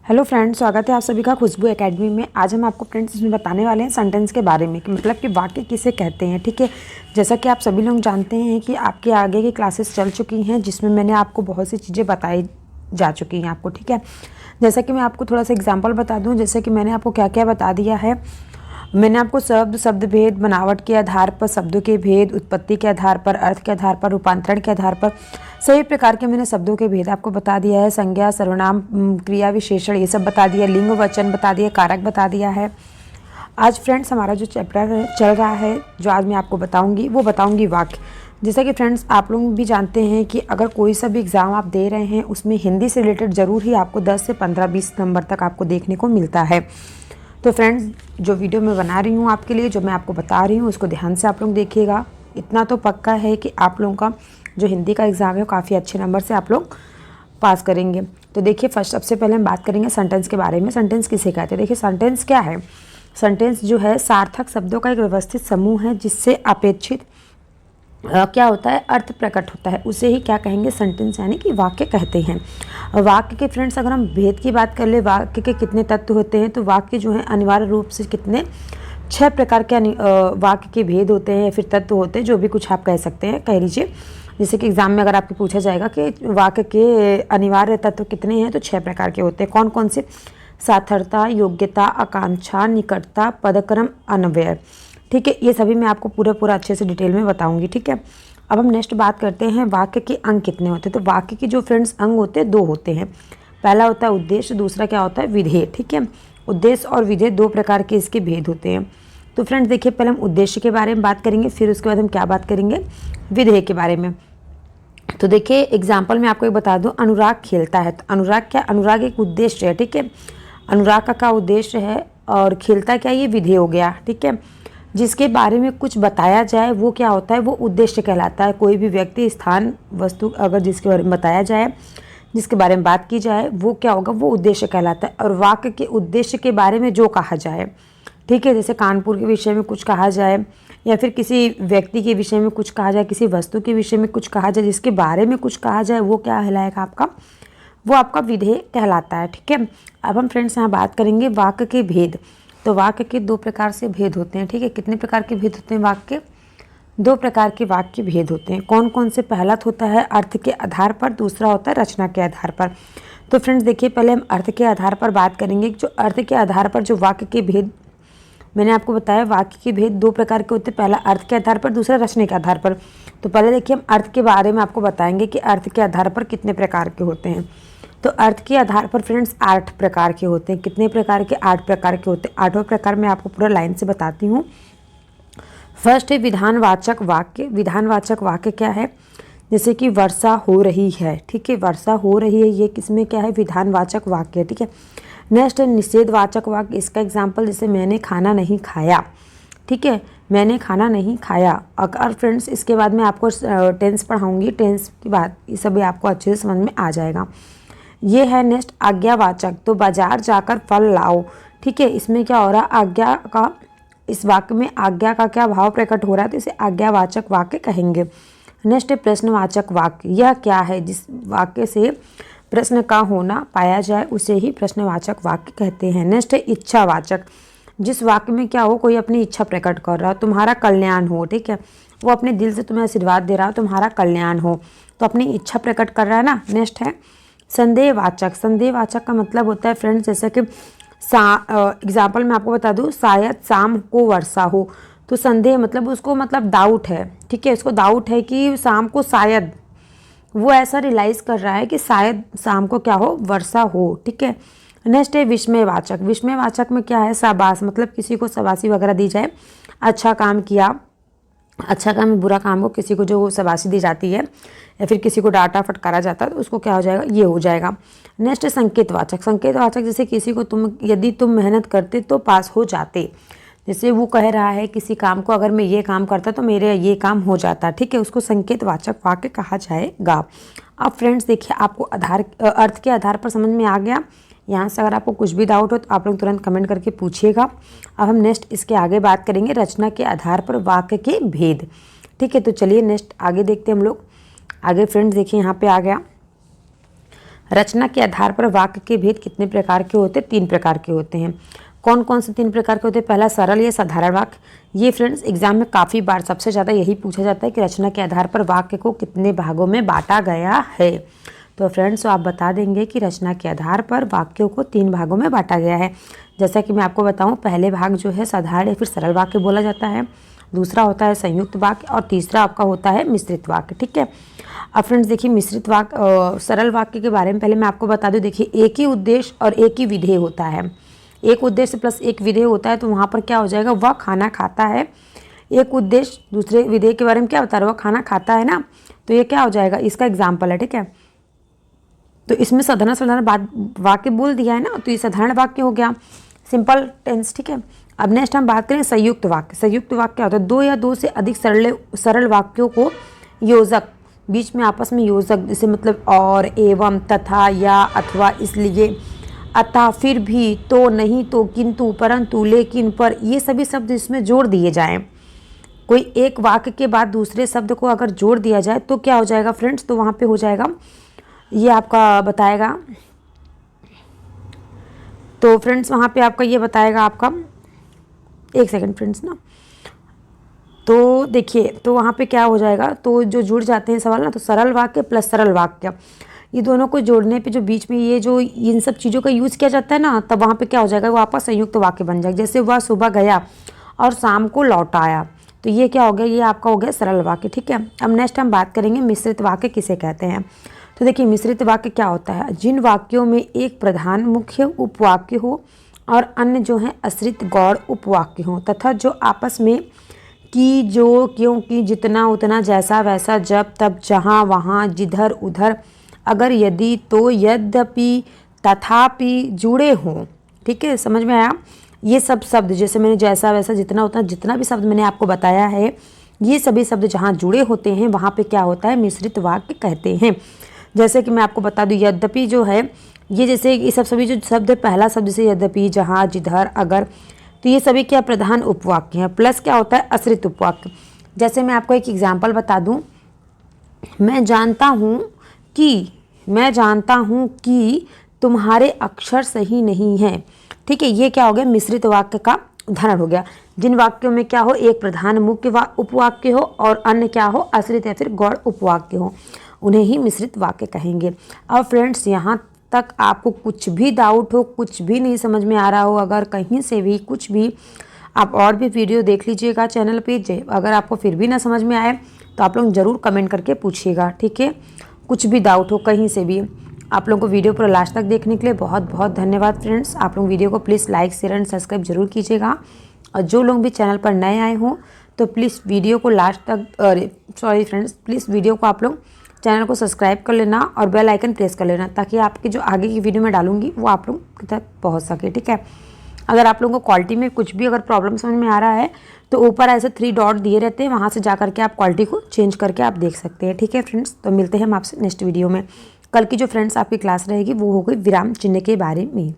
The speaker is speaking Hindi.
हेलो फ्रेंड्स, स्वागत है आप सभी का खुशबू एकेडमी में। आज हम आपको फ्रेंड्स इसमें बताने वाले हैं सेंटेंस के बारे में कि मतलब कि वाक्य किसे कहते हैं। ठीक है, जैसा कि आप सभी लोग जानते हैं कि आपके आगे की क्लासेस चल चुकी हैं जिसमें मैंने आपको बहुत सी चीज़ें बताई जा चुकी हैं आपको। ठीक है, जैसा कि मैं आपको थोड़ा सा एग्जाम्पल बता दूँ, जैसे कि मैंने आपको क्या क्या बता दिया है। मैंने आपको शब्द भेद, बनावट के आधार पर, शब्दों के भेद, उत्पत्ति के आधार पर, अर्थ के आधार पर, रूपांतरण के आधार पर सभी प्रकार के मैंने शब्दों के भेद आपको बता दिया है। संज्ञा, सर्वनाम, क्रिया, विशेषण ये सब बता दिया, लिंग वचन बता दिया, कारक बता दिया है। आज फ्रेंड्स हमारा जो चैप्टर चल रहा है, जो आज मैं आपको बताऊंगी वो बताऊंगी वाक्य। जैसा कि फ्रेंड्स आप लोग भी जानते हैं कि अगर कोई सा भी एग्ज़ाम आप दे रहे हैं उसमें हिंदी से रिलेटेड ज़रूर ही आपको 10 से 15-20 नंबर तक आपको देखने को मिलता है। तो फ्रेंड्स जो वीडियो मैं बना रही हूँ आपके लिए, जो मैं आपको बता रही हूँ उसको ध्यान से आप लोग देखिएगा। इतना तो पक्का है कि आप लोगों का जो हिंदी का एग्ज़ाम है वो काफ़ी अच्छे नंबर से आप लोग पास करेंगे। तो देखिए फर्स्ट सबसे पहले हम बात करेंगे सेंटेंस के बारे में। सेंटेंस किसे कहते हैं? देखिए सेंटेंस क्या है? सेंटेंस जो है सार्थक शब्दों का एक व्यवस्थित समूह है जिससे अपेक्षित क्या होता है, अर्थ प्रकट होता है, उसे ही क्या कहेंगे? सेंटेंस, यानी कि वाक्य कहते हैं। वाक्य के फ्रेंड्स अगर हम भेद की बात कर ले, वाक्य के कितने तत्व होते हैं, तो वाक्य जो है अनिवार्य रूप से कितने 6 प्रकार के वाक्य के भेद होते हैं या फिर तत्व होते हैं, जो भी कुछ आप कह सकते हैं, कह लीजिए। जैसे कि एग्जाम में अगर आपको पूछा जाएगा कि वाक्य के अनिवार्य तत्व कितने हैं, तो 6 प्रकार के होते हैं। कौन कौन से? सार्थकता, योग्यता, आकांक्षा, निकटता, पदक्रम, अन्वय। ठीक है, ये सभी मैं आपको पूरा अच्छे से डिटेल में बताऊंगी। ठीक है, अब हम नेक्स्ट बात करते हैं वाक्य के अंग कितने होते हैं। तो वाक्य के जो फ्रेंड्स अंग होते हैं 2 होते हैं। पहला होता है उद्देश्य, दूसरा क्या होता है? विधेय। ठीक है, उद्देश्य और विधेय 2 प्रकार के इसके भेद होते हैं। तो फ्रेंड्स देखिए पहले हम उद्देश्य के बारे में बात करेंगे, फिर उसके बाद हम क्या बात करेंगे? विधेय के बारे में। तो देखिए एग्जाम्पल मैं आपको एक बता दूं, अनुराग खेलता है। तो अनुराग क्या? अनुराग एक उद्देश्य है। ठीक है, अनुराग का क्या उद्देश्य है, और खेलता क्या? ये विधेय हो गया। ठीक है, जिसके बारे में कुछ बताया जाए वो क्या होता है? वो उद्देश्य कहलाता है। कोई भी व्यक्ति, स्थान, वस्तु अगर जिसके बारे में बताया जाए, जिसके बारे में बात की जाए, वो क्या होगा? वो उद्देश्य कहलाता है। और वाक्य के उद्देश्य के बारे में जो कहा जाए, ठीक है, जैसे कानपुर के विषय में कुछ कहा जाए या फिर किसी व्यक्ति के विषय में कुछ कहा जाए, किसी वस्तु के विषय में कुछ कहा जाए, जिसके बारे में कुछ कहा जाए, वो क्या कहलाएगा आपका? वो आपका विधेय कहलाता है। ठीक है, अब हम फ्रेंड्स यहाँ बात करेंगे वाक्य के भेद। तो वाक्य के 2 प्रकार से भेद होते हैं। ठीक है, कितने प्रकार के भेद होते हैं वाक्य? 2 प्रकार के वाक्य भेद होते हैं। कौन कौन से? पहला होता है अर्थ के आधार पर, दूसरा होता है रचना के आधार पर। तो फ्रेंड्स देखिए पहले हम अर्थ के आधार पर बात करेंगे। जो अर्थ के आधार पर जो वाक्य के भेद मैंने आपको बताया, वाक्य के भेद 2 प्रकार के होते हैं। पहला अर्थ के आधार पर, दूसरा रचने के आधार पर। तो पहले देखिए हम अर्थ के बारे में आपको बताएंगे कि अर्थ के आधार पर कितने प्रकार के होते हैं। तो अर्थ के आधार पर फ्रेंड्स 8 प्रकार के होते हैं। कितने प्रकार के? 8 प्रकार के होते हैं। 8वां प्रकार मैं आपको पूरा लाइन से बताती हूँ। फर्स्ट है विधानवाचक वाक्य। विधानवाचक वाक्य क्या है? जैसे कि वर्षा हो रही है। ठीक है, वर्षा हो रही है, ये किसमें क्या है? विधानवाचक वाक्य। ठीक है, नेक्स्ट है निषेधवाचक वाक्य। इसका एग्जाम्पल जैसे मैंने खाना नहीं खाया। ठीक है, मैंने खाना नहीं खाया। अगर फ्रेंड्स इसके बाद मैं आपको टेंस पढ़ाऊँगी, टेंस की बात ये सभी आपको अच्छे से समझ में आ जाएगा। ये है नेक्स्ट आज्ञावाचक। तो बाजार जाकर फल लाओ। ठीक है, इसमें क्या हो रहा है? आज्ञा का, इस वाक्य में आज्ञा का क्या भाव प्रकट हो रहा है, तो इसे आज्ञावाचक वाक्य कहेंगे। नेक्स्ट है प्रश्नवाचक वाक्य। यह क्या है? जिस वाक्य से प्रश्न का होना पाया जाए उसे ही प्रश्नवाचक वाक्य कहते हैं। नेक्स्ट है इच्छावाचक। जिस वाक्य में क्या हो? कोई अपनी इच्छा प्रकट कर रहा हो, तुम्हारा कल्याण हो। ठीक है, वो अपने दिल से तुम्हें आशीर्वाद दे रहा हो, तुम्हारा कल्याण हो, तो अपनी इच्छा प्रकट कर रहा है ना। नेक्स्ट है संदेहवाचक। संदेहवाचक का मतलब होता है फ्रेंड्स जैसे कि एग्जाम्पल मैं आपको बता दूं, शायद शाम को वर्षा हो। तो संदेह मतलब उसको मतलब डाउट है। ठीक है, उसको डाउट है कि शाम को शायद, वो ऐसा रियलाइज कर रहा है कि शायद शाम को क्या हो? वर्षा हो। ठीक है, नेक्स्ट है विस्मयवाचक। विस्मयवाचक में क्या है? शाबाश, मतलब किसी को शाबाशी वगैरह दी जाए, अच्छा काम किया, अच्छा काम में बुरा काम को किसी को जो शाबाशी दी जाती है या फिर किसी को डांटा फटकारा जाता है, तो उसको क्या हो जाएगा? ये हो जाएगा। नेक्स्ट है संकेतवाचक। संकेतवाचक जैसे किसी को यदि तुम मेहनत करते तो पास हो जाते। जैसे वो कह रहा है किसी काम को, अगर मैं ये काम करता तो मेरे ये काम हो जाता। ठीक है, उसको संकेतवाचक वाक्य कहा जाएगा। अब फ्रेंड्स देखिए आपको अर्थ के आधार पर समझ में आ गया। यहाँ से अगर आपको कुछ भी डाउट हो तो आप लोग तुरंत कमेंट करके पूछिएगा। अब हम नेक्स्ट इसके आगे बात करेंगे रचना के आधार पर वाक्य के भेद। ठीक है, तो चलिए नेक्स्ट आगे देखते हैं हम लोग। आगे फ्रेंड्स देखिए यहाँ पे आ गया रचना के आधार पर वाक्य के भेद कितने प्रकार के होते हैं? 3 प्रकार के होते हैं। कौन कौन से 3 प्रकार के होते हैं? पहला सरल या साधारण वाक्य। ये फ्रेंड्स एग्जाम में काफ़ी बार सबसे ज़्यादा यही पूछा जाता है कि रचना के आधार पर वाक्य को कितने भागों में बांटा गया है। तो फ्रेंड्स आप बता देंगे कि रचना के आधार पर वाक्यों को 3 भागों में बांटा गया है। जैसा कि मैं आपको बताऊं, पहले भाग जो है साधारण या फिर सरल वाक्य बोला जाता है, दूसरा होता है संयुक्त वाक्य और तीसरा आपका होता है मिश्रित वाक्य। ठीक है। अब फ्रेंड्स देखिए, मिश्रित वाक्य सरल वाक्य के बारे में पहले मैं आपको बता दूं। देखिए, एक ही उद्देश्य और एक ही विधेय होता है। एक उद्देश्य प्लस एक विधेय होता है तो वहाँ पर क्या हो जाएगा? वह खाना खाता है। एक उद्देश्य दूसरे विधेय के बारे में क्या बता रहा है? वह खाना खाता है ना, तो ये क्या हो जाएगा? इसका एग्जाम्पल है। ठीक है, तो इसमें साधारण बात वाक्य बोल दिया है ना, तो ये साधारण वाक्य हो गया, सिंपल टेंस। ठीक है। अब नेक्स्ट हम बात करें संयुक्त वाक्य। संयुक्त वाक्य क्या होता है? 2 या 2 से अधिक सरल वाक्यों को योजक, बीच में आपस में योजक, जैसे मतलब और, एवं, तथा, या, अथवा, इसलिए, अतः, फिर भी, तो, नहीं तो, किंतु, परंतु, लेकिन, पर, ये सभी शब्द इसमें जोड़ दिए जाएं। कोई एक वाक्य के बाद दूसरे शब्द को अगर जोड़ दिया जाए तो क्या हो जाएगा फ्रेंड्स? तो वहाँ पे हो जाएगा, ये आपका बताएगा, तो फ्रेंड्स वहाँ पे आपका ये बताएगा आपका, एक सेकंड फ्रेंड्स ना, तो देखिए, तो वहाँ पे क्या हो जाएगा? तो जो जुड़ जाते हैं सवाल ना, तो सरल वाक्य प्लस सरल वाक्य, ये दोनों को जोड़ने पे जो बीच में ये जो इन सब चीज़ों का यूज़ किया जाता है ना, तब वहाँ पे क्या हो जाएगा? वो आपका संयुक्त वाक्य बन जाएगा। जैसे वह सुबह गया और शाम को लौट आया, तो ये क्या हो गया? ये आपका हो गया सरल वाक्य। ठीक है। अब नेक्स्ट हम बात करेंगे मिश्रित वाक्य किसे कहते हैं। तो देखिए, मिश्रित वाक्य क्या होता है? जिन वाक्यों में एक प्रधान मुख्य उपवाक्य हो और अन्य जो है आश्रित गौड़ उपवाक्य हो, तथा जो आपस में कि, जो, क्योंकि, जितना, उतना, जैसा, वैसा, जब, तब, जहाँ, वहाँ, जिधर, उधर, अगर, यदि, तो, यद्यपि, तथापि जुड़े हों। ठीक है, समझ में आया? ये सब शब्द, जैसे मैंने जैसा, वैसा, जितना, उतना, जितना भी शब्द मैंने आपको बताया है, ये सभी शब्द जहाँ जुड़े होते हैं वहाँ पे क्या होता है? मिश्रित वाक्य कहते हैं। जैसे कि मैं आपको बता दूं, यद्यपि जो है, ये जैसे ये सब सभी जो शब्द है, पहला शब्द जैसे यद्यपि, जहाँ, जिधर, अगर, तो ये सभी क्या प्रधान उपवाक्य हैं। प्लस क्या होता है? आश्रित उपवाक्य। जैसे मैं आपको एक एग्जाम्पल बता दूं, मैं जानता हूँ कि तुम्हारे अक्षर सही नहीं हैं। ठीक है, ये क्या हो गया? मिश्रित वाक्य का उदाहरण हो गया। जिन वाक्यों में क्या हो? एक प्रधान मुख्य उपवाक्य हो और अन्य क्या हो? आश्रित या फिर गौड़ उपवाक्य हो, उन्हें ही मिश्रित वाक्य कहेंगे। अब फ्रेंड्स, यहाँ तक आपको कुछ भी डाउट हो, कुछ भी नहीं समझ में आ रहा हो, अगर कहीं से भी कुछ भी, आप और भी वीडियो देख लीजिएगा चैनल पे। अगर आपको फिर भी ना समझ में आए तो आप लोग ज़रूर कमेंट करके पूछिएगा। ठीक है, कुछ भी डाउट हो कहीं से भी। आप लोगों को वीडियो पूरा लास्ट तक देखने के लिए बहुत बहुत धन्यवाद फ्रेंड्स। आप लोग वीडियो को please like, share and subscribe जरूर कीजिएगा। और जो लोग भी चैनल पर नए आए हों तो प्लीज़ वीडियो को लास्ट तक, सॉरी फ्रेंड्स, प्लीज़ वीडियो को आप लोग चैनल को सब्सक्राइब कर लेना और बेल आइकन प्रेस कर लेना, ताकि आपकी जो आगे की वीडियो मैं डालूंगी वो आप लोग तक पहुंच सके। ठीक है। अगर आप लोगों को क्वालिटी में कुछ भी अगर प्रॉब्लम समझ में आ रहा है तो ऊपर ऐसे 3 डॉट दिए रहते हैं, वहाँ से जा करके आप क्वालिटी को चेंज करके आप देख सकते हैं। ठीक है फ्रेंड्स, तो मिलते हैं हम आपसे नेक्स्ट वीडियो में। कल की जो फ्रेंड्स आपकी क्लास रहेगी वो होगी विराम चिन्ह के बारे में।